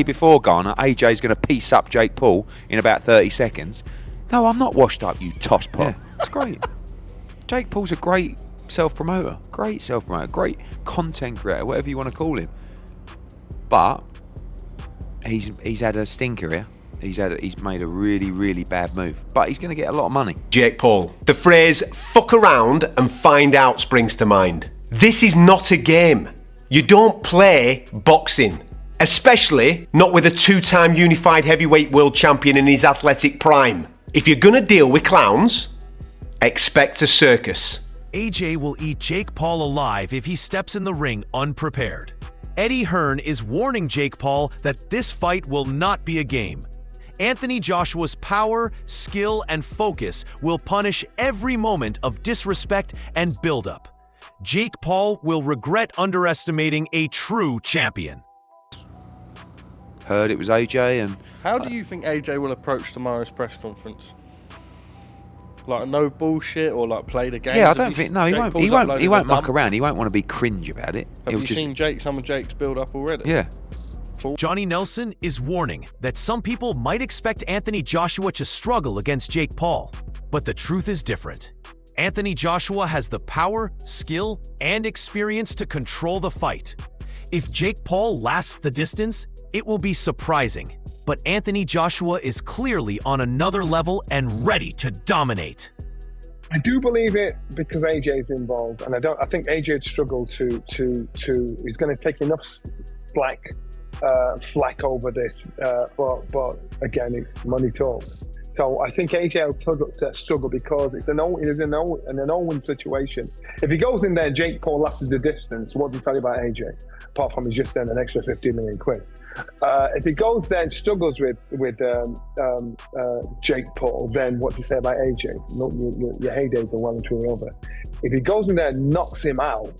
Before Garner, AJ's going to piece up Jake Paul in about 30 seconds. No, I'm not washed up, you tosspot. Yeah, it's great. Jake Paul's a great self-promoter, great content creator, whatever you want to call him. But he's had a stinker here. He's made a really bad move, but he's going to get a lot of money. Jake Paul. The phrase "fuck around and find out" springs to mind. This is not a game. You don't play boxing, especially not with a two-time unified heavyweight world champion in his athletic prime. If you're gonna deal with clowns, expect a circus. AJ will eat Jake Paul alive if he steps in the ring unprepared. Eddie Hearn is warning Jake Paul that this fight will not be a game. Anthony Joshua's power, skill, and focus will punish every moment of disrespect and buildup. Jake Paul will regret underestimating a true champion. Heard it was AJ, and how do you think AJ will approach tomorrow's press conference? Like no bullshit, or like play the game? Yeah, I don't think. No, he won't. He won't muck around. He won't want to be cringe about it. Have you seen some of Jake's build up already? Yeah. Johnny Nelson is warning that some people might expect Anthony Joshua to struggle against Jake Paul, but the truth is different. Anthony Joshua has the power, skill, and experience to control the fight. If Jake Paul lasts the distance, it will be surprising, but Anthony Joshua is clearly on another level and ready to dominate. I do believe it because AJ's involved, and I think AJ'd struggle to he's going to take enough flack over this, but again, it's money talks. So I think AJ will struggle because it's an all-win situation. If he goes in there and Jake Paul lasts the distance, what does he tell you about AJ? Apart from he's just earned an extra 15 million quid. If he goes there and struggles with Jake Paul, then what do you say about AJ? Your heydays are well and truly over. If he goes in there and knocks him out,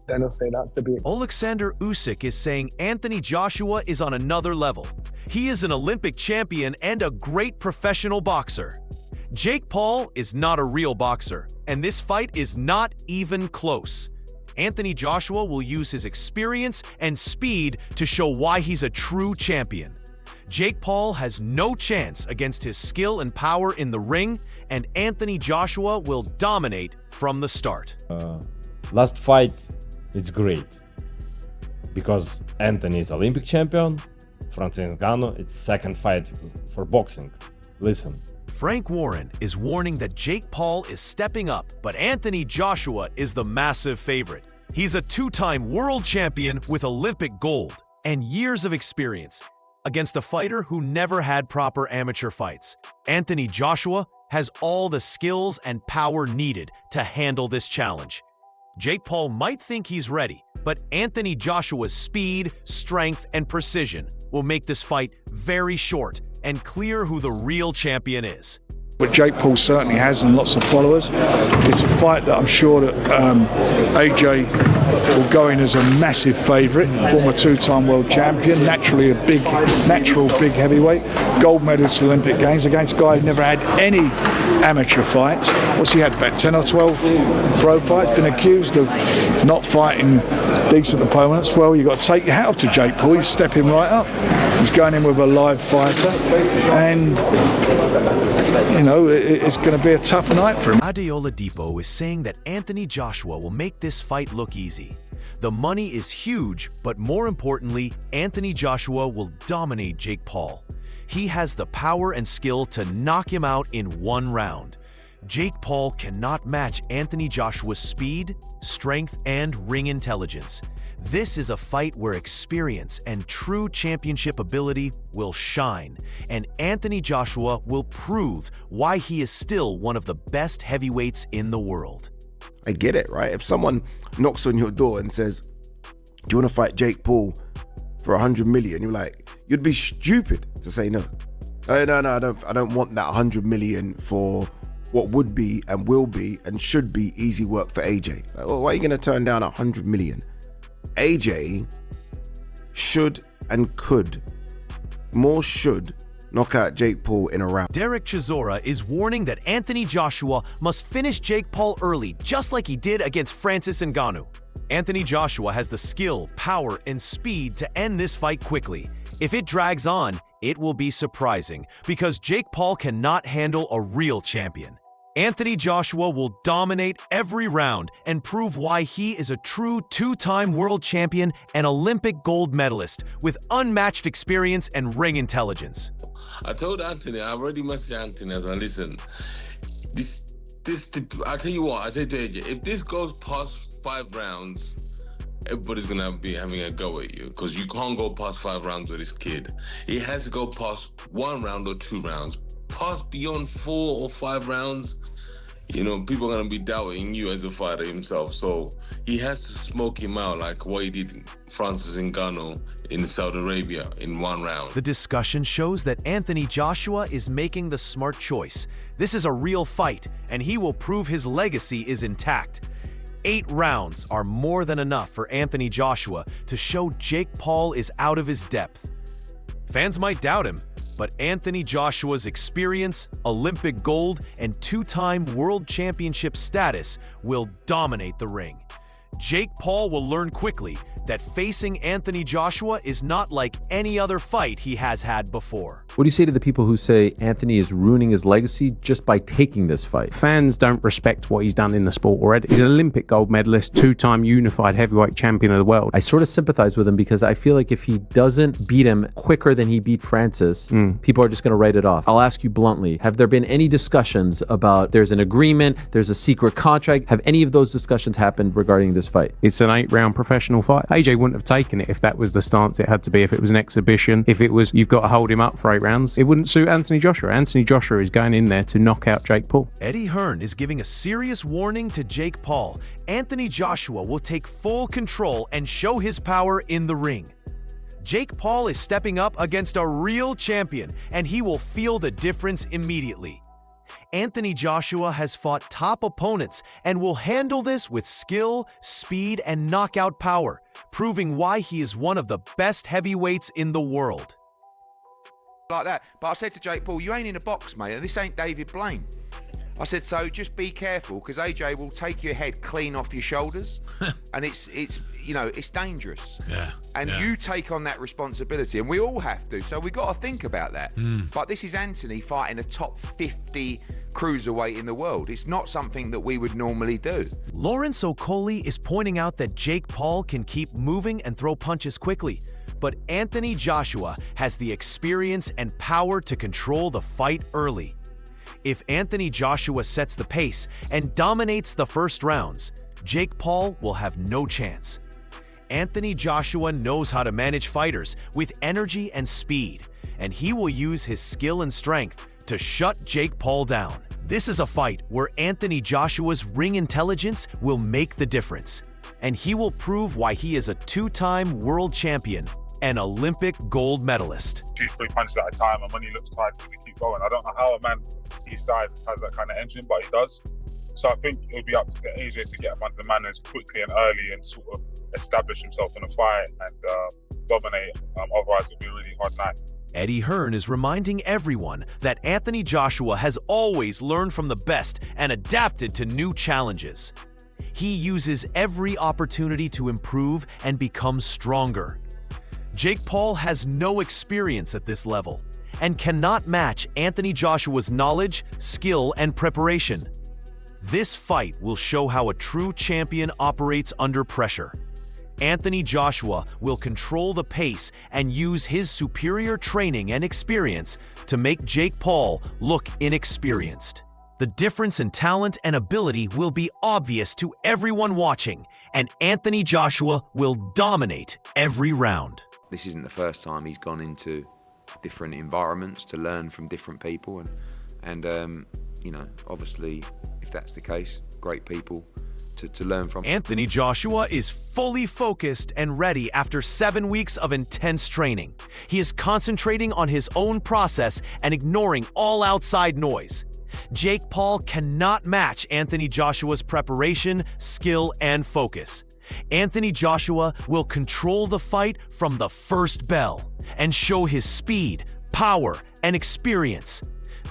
then I'll say that's the beat. Alexander Usyk is saying Anthony Joshua is on another level. He is an Olympic champion and a great professional boxer. Jake Paul is not a real boxer, and this fight is not even close. Anthony Joshua will use his experience and speed to show why he's a true champion. Jake Paul has no chance against his skill and power in the ring, and Anthony Joshua will dominate from the start. Last fight, it's great because Anthony is Olympic champion. Francis Ngannou, it's second fight for boxing. Listen. Frank Warren is warning that Jake Paul is stepping up, but Anthony Joshua is the massive favorite. He's a two-time world champion with Olympic gold and years of experience against a fighter who never had proper amateur fights. Anthony Joshua has all the skills and power needed to handle this challenge. Jake Paul might think he's ready, but Anthony Joshua's speed, strength, and precision will make this fight very short and clear who the real champion is. But Jake Paul certainly has, and lots of followers. It's a fight that I'm sure that AJ will go in as a massive favourite, former two-time world champion, naturally a natural big heavyweight, gold medalist Olympic Games against a guy who never had any amateur fights. What's he had, about 10 or 12 pro fights? Been accused of not fighting decent opponents. Well, you've got to take your hat off to Jake Paul. He's stepping right up. He's going in with a live fighter, and you know, it's going to be a tough night for him. Adeola Depot is saying that Anthony Joshua will make this fight look easy. The money is huge, but more importantly, Anthony Joshua will dominate Jake Paul. He has the power and skill to knock him out in one round. Jake Paul cannot match Anthony Joshua's speed, strength, and ring intelligence. This is a fight where experience and true championship ability will shine, and Anthony Joshua will prove why he is still one of the best heavyweights in the world. I get it, right? If someone knocks on your door and says, "Do you want to fight Jake Paul for 100 million?" You're like, you'd be stupid to say no. No, I don't want that 100 million for what would be and will be and should be easy work for AJ. Like, well, why are you going to turn down 100 million? AJ should and could, more should, knock out Jake Paul in a round. Derek Chisora is warning that Anthony Joshua must finish Jake Paul early, just like he did against Francis Ngannou. Anthony Joshua has the skill, power, and speed to end this fight quickly. If it drags on, it will be surprising because Jake Paul cannot handle a real champion. Anthony Joshua will dominate every round and prove why he is a true two-time world champion and Olympic gold medalist with unmatched experience and ring intelligence. I told Anthony, I already messaged Anthony as I listen. I tell you what, I said to AJ, if this goes past 5 rounds, everybody's gonna be having a go at you because you can't go past 5 rounds with this kid. He has to go past 1 round or 2 rounds. Past beyond 4 or 5 rounds, you know, people are going to be doubting you as a fighter himself. So he has to smoke him out like what he did Francis Ngannou in Saudi Arabia in 1 round. The discussion shows that Anthony Joshua is making the smart choice. This is a real fight, and he will prove his legacy is intact. 8 rounds are more than enough for Anthony Joshua to show Jake Paul is out of his depth. Fans might doubt him, but Anthony Joshua's experience, Olympic gold, and 2-time world championship status will dominate the ring. Jake Paul will learn quickly that facing Anthony Joshua is not like any other fight he has had before. What do you say to the people who say Anthony is ruining his legacy just by taking this fight? Fans don't respect what he's done in the sport already. He's an Olympic gold medalist, 2-time unified heavyweight champion of the world. I sort of sympathize with him because I feel like if he doesn't beat him quicker than he beat Francis, people are just going to write it off. I'll ask you bluntly, have there been any discussions about there's an agreement, there's a secret contract? Have any of those discussions happened regarding this fight? It's an 8-round professional fight. AJ wouldn't have taken it if that was the stance it had to be, if it was an exhibition, if it was you've got to hold him up for 8 rounds. It wouldn't suit Anthony Joshua. Anthony Joshua is going in there to knock out Jake Paul. Eddie Hearn is giving a serious warning to Jake Paul. Anthony Joshua will take full control and show his power in the ring. Jake Paul is stepping up against a real champion, and he will feel the difference immediately. Anthony Joshua has fought top opponents and will handle this with skill, speed, and knockout power, proving why he is one of the best heavyweights in the world. Like that. But I said to Jake Paul, you ain't in a box, mate. This ain't David Blaine. I said, so just be careful because AJ will take your head clean off your shoulders and it's you know, it's dangerous. Yeah. And you take on that responsibility and we all have to. So we got to think about that. But this is Anthony fighting a top 50 cruiserweight in the world. It's not something that we would normally do. Lawrence Okoli is pointing out that Jake Paul can keep moving and throw punches quickly. But Anthony Joshua has the experience and power to control the fight early. If Anthony Joshua sets the pace and dominates the first rounds, Jake Paul will have no chance. Anthony Joshua knows how to manage fighters with energy and speed, and he will use his skill and strength to shut Jake Paul down. This is a fight where Anthony Joshua's ring intelligence will make the difference, and he will prove why he is a 2-time world champion and Olympic gold medalist. 2-3 punches at a time, and when he looks tired, he keep going. I don't know how a man his size has that kind of engine, but he does. So I think it would be up to AJ to get him under the manners quickly and early and sort of establish himself in a fight and dominate. Otherwise, it would be a really hard night. Eddie Hearn is reminding everyone that Anthony Joshua has always learned from the best and adapted to new challenges. He uses every opportunity to improve and become stronger. Jake Paul has no experience at this level and cannot match Anthony Joshua's knowledge, skill, and preparation. This fight will show how a true champion operates under pressure. Anthony Joshua will control the pace and use his superior training and experience to make Jake Paul look inexperienced. The difference in talent and ability will be obvious to everyone watching, and Anthony Joshua will dominate every round. This isn't the first time he's gone into different environments to learn from different people and you know, obviously if that's the case, great people to learn from. Anthony Joshua is fully focused and ready after 7 weeks of intense training. He is concentrating on his own process and ignoring all outside noise. Jake Paul cannot match Anthony Joshua's preparation, skill, and focus. Anthony Joshua will control the fight from the first bell and show his speed, power, and experience.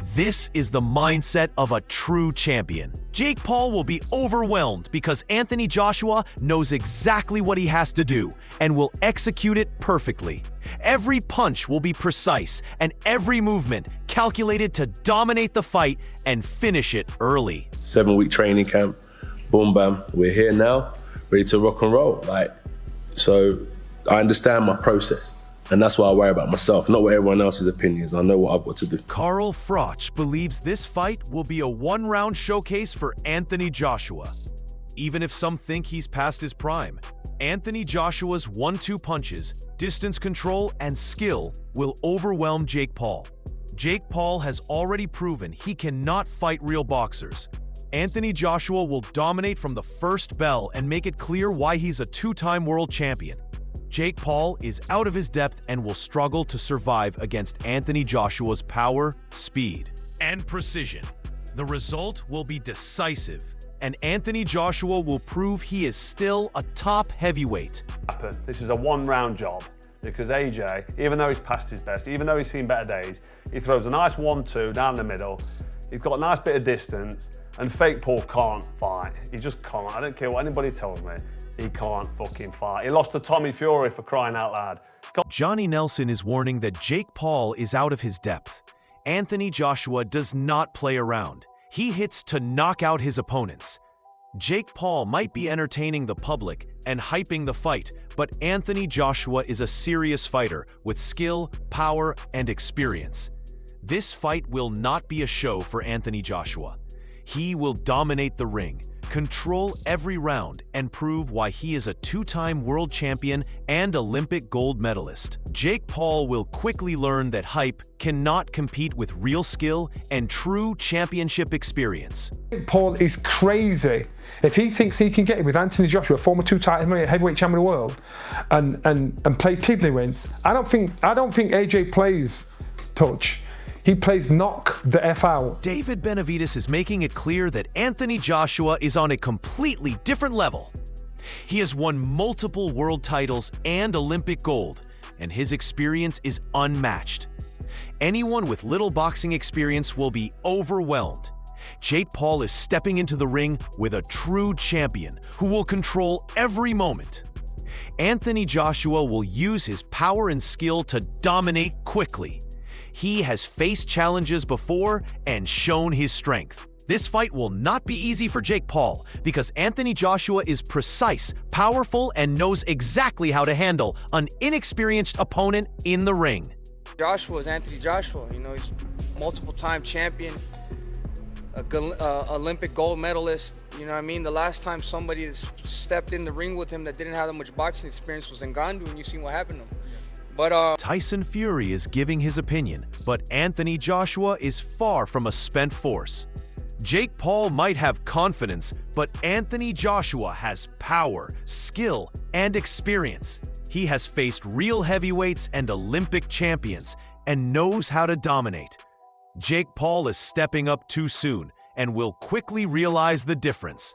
This is the mindset of a true champion. Jake Paul will be overwhelmed because Anthony Joshua knows exactly what he has to do and will execute it perfectly. Every punch will be precise and every movement calculated to dominate the fight and finish it early. 7-week training camp, boom bam, we're here now, ready to rock and roll. So I understand my process. And that's why I worry about myself, not what everyone else's opinion is. I know what I've got to do. Carl Froch believes this fight will be a one-round showcase for Anthony Joshua. Even if some think he's past his prime, Anthony Joshua's 1-2 punches, distance control, and skill will overwhelm Jake Paul. Jake Paul has already proven he cannot fight real boxers. Anthony Joshua will dominate from the first bell and make it clear why he's a 2-time world champion. Jake Paul is out of his depth and will struggle to survive against Anthony Joshua's power, speed, and precision. The result will be decisive, and Anthony Joshua will prove he is still a top heavyweight. This is a one-round job because AJ, even though he's past his best, even though he's seen better days, he throws a nice 1-2 down the middle. He's got a nice bit of distance, and fake Paul can't fight. He just can't. I don't care what anybody tells me. He can't fucking fight. He lost to Tommy Fury, for crying out loud. Johnny Nelson is warning that Jake Paul is out of his depth. Anthony Joshua does not play around. He hits to knock out his opponents. Jake Paul might be entertaining the public and hyping the fight, but Anthony Joshua is a serious fighter with skill, power, and experience. This fight will not be a show for Anthony Joshua. He will dominate the ring, control every round, and prove why he is a 2-time world champion and Olympic gold medalist. Jake Paul will quickly learn that hype cannot compete with real skill and true championship experience. Paul is crazy. If he thinks he can get it with Anthony Joshua, former 2-time heavyweight champion of the world, and play tiddlywinks, I don't think AJ plays touch. He plays knock the F out. David Benavides is making it clear that Anthony Joshua is on a completely different level. He has won multiple world titles and Olympic gold, and his experience is unmatched. Anyone with little boxing experience will be overwhelmed. Jake Paul is stepping into the ring with a true champion who will control every moment. Anthony Joshua will use his power and skill to dominate quickly. He has faced challenges before and shown his strength. This fight will not be easy for Jake Paul because Anthony Joshua is precise, powerful, and knows exactly how to handle an inexperienced opponent in the ring. Joshua is Anthony Joshua. You know, he's multiple-time champion, Olympic gold medalist. You know what I mean? The last time somebody stepped in the ring with him that didn't have that much boxing experience was Ngannou, and you seen what happened to him. But Tyson Fury is giving his opinion, but Anthony Joshua is far from a spent force. Jake Paul might have confidence, but Anthony Joshua has power, skill, and experience. He has faced real heavyweights and Olympic champions and knows how to dominate. Jake Paul is stepping up too soon and will quickly realize the difference.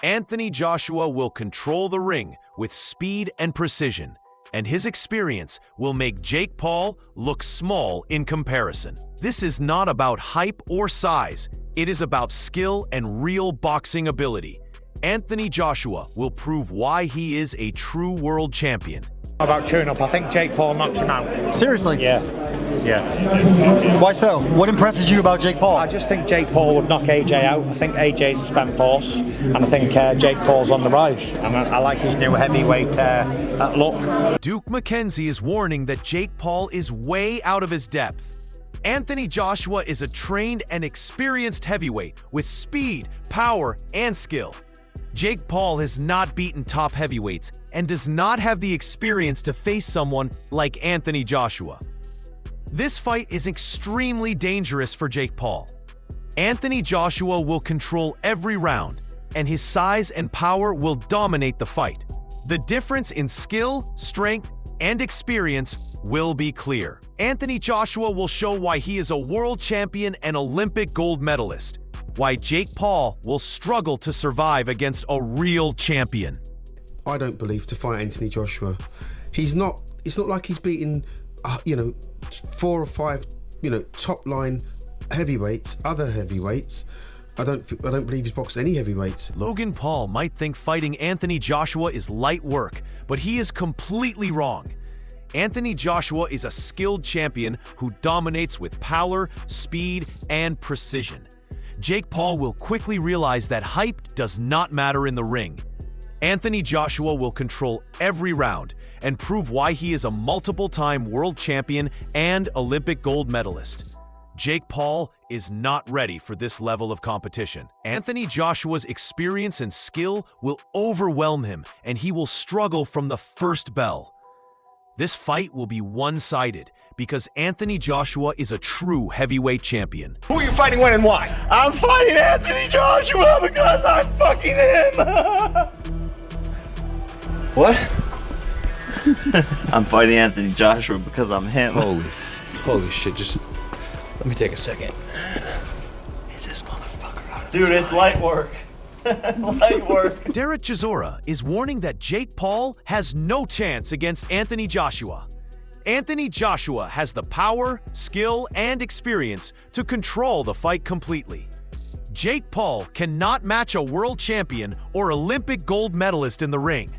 Anthony Joshua will control the ring with speed and precision, and his experience will make Jake Paul look small in comparison. This is not about hype or size. It is about skill and real boxing ability. Anthony Joshua will prove why he is a true world champion. About chewing up, I think Jake Paul knocks him out. Seriously? Yeah. Why so? What impresses you about Jake Paul? I just think Jake Paul would knock AJ out. I think AJ's a spent force, and I think Jake Paul's on the rise. And I like his new heavyweight look. Duke McKenzie is warning that Jake Paul is way out of his depth. Anthony Joshua is a trained and experienced heavyweight with speed, power, and skill. Jake Paul has not beaten top heavyweights and does not have the experience to face someone like Anthony Joshua. This fight is extremely dangerous for Jake Paul. Anthony Joshua will control every round, and his size and power will dominate the fight. The difference in skill, strength, and experience will be clear. Anthony Joshua will show why he is a world champion and Olympic gold medalist, why Jake Paul will struggle to survive against a real champion. I don't believe to fight Anthony Joshua. It's not like he's beaten, 4 or 5, top line heavyweights, other heavyweights. I don't believe he's boxed any heavyweights. Logan Paul might think fighting Anthony Joshua is light work, but he is completely wrong. Anthony Joshua is a skilled champion who dominates with power, speed, and precision. Jake Paul will quickly realize that hype does not matter in the ring. Anthony Joshua will control every round and prove why he is a multiple-time world champion and Olympic gold medalist. Jake Paul is not ready for this level of competition. Anthony Joshua's experience and skill will overwhelm him, and he will struggle from the first bell. This fight will be one-sided because Anthony Joshua is a true heavyweight champion. Who are you fighting, when, and why? I'm fighting Anthony Joshua because I'm fucking him. What? I'm fighting Anthony Joshua because I'm him. Holy shit, just let me take a second. Is this motherfucker out of Dude, it's light work. Light work. Derek Chisora is warning that Jake Paul has no chance against Anthony Joshua. Anthony Joshua has the power, skill, and experience to control the fight completely. Jake Paul cannot match a world champion or Olympic gold medalist in the ring.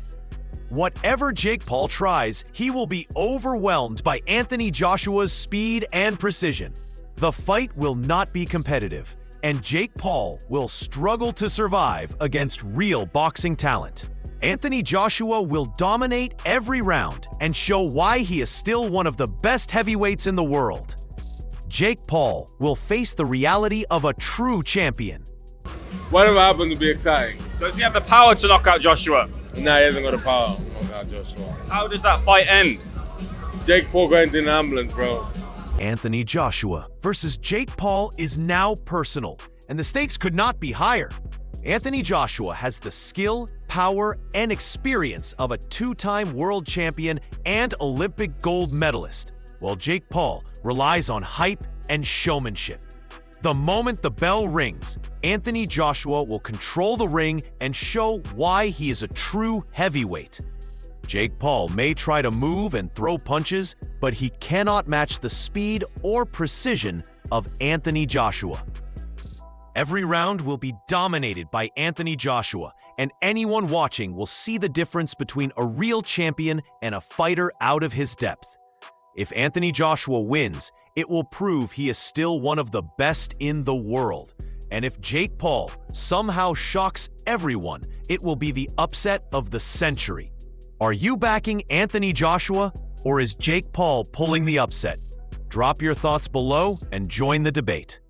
Whatever Jake Paul tries, he will be overwhelmed by Anthony Joshua's speed and precision. The fight will not be competitive, and Jake Paul will struggle to survive against real boxing talent. Anthony Joshua will dominate every round and show why he is still one of the best heavyweights in the world. Jake Paul will face the reality of a true champion. Whatever happened to be exciting? Does he have the power to knock out Joshua? Nah, he hasn't got the power to knock out Joshua. How does that fight end? Jake Paul going in an ambulance, bro. Anthony Joshua versus Jake Paul is now personal, and the stakes could not be higher. Anthony Joshua has the skill, power, and experience of a two-time world champion and Olympic gold medalist, while Jake Paul relies on hype and showmanship. The moment the bell rings, Anthony Joshua will control the ring and show why he is a true heavyweight. Jake Paul may try to move and throw punches, but he cannot match the speed or precision of Anthony Joshua. Every round will be dominated by Anthony Joshua, and anyone watching will see the difference between a real champion and a fighter out of his depth. If Anthony Joshua wins, it will prove he is still one of the best in the world. And if Jake Paul somehow shocks everyone, it will be the upset of the century. Are you backing Anthony Joshua, or is Jake Paul pulling the upset? Drop your thoughts below and join the debate.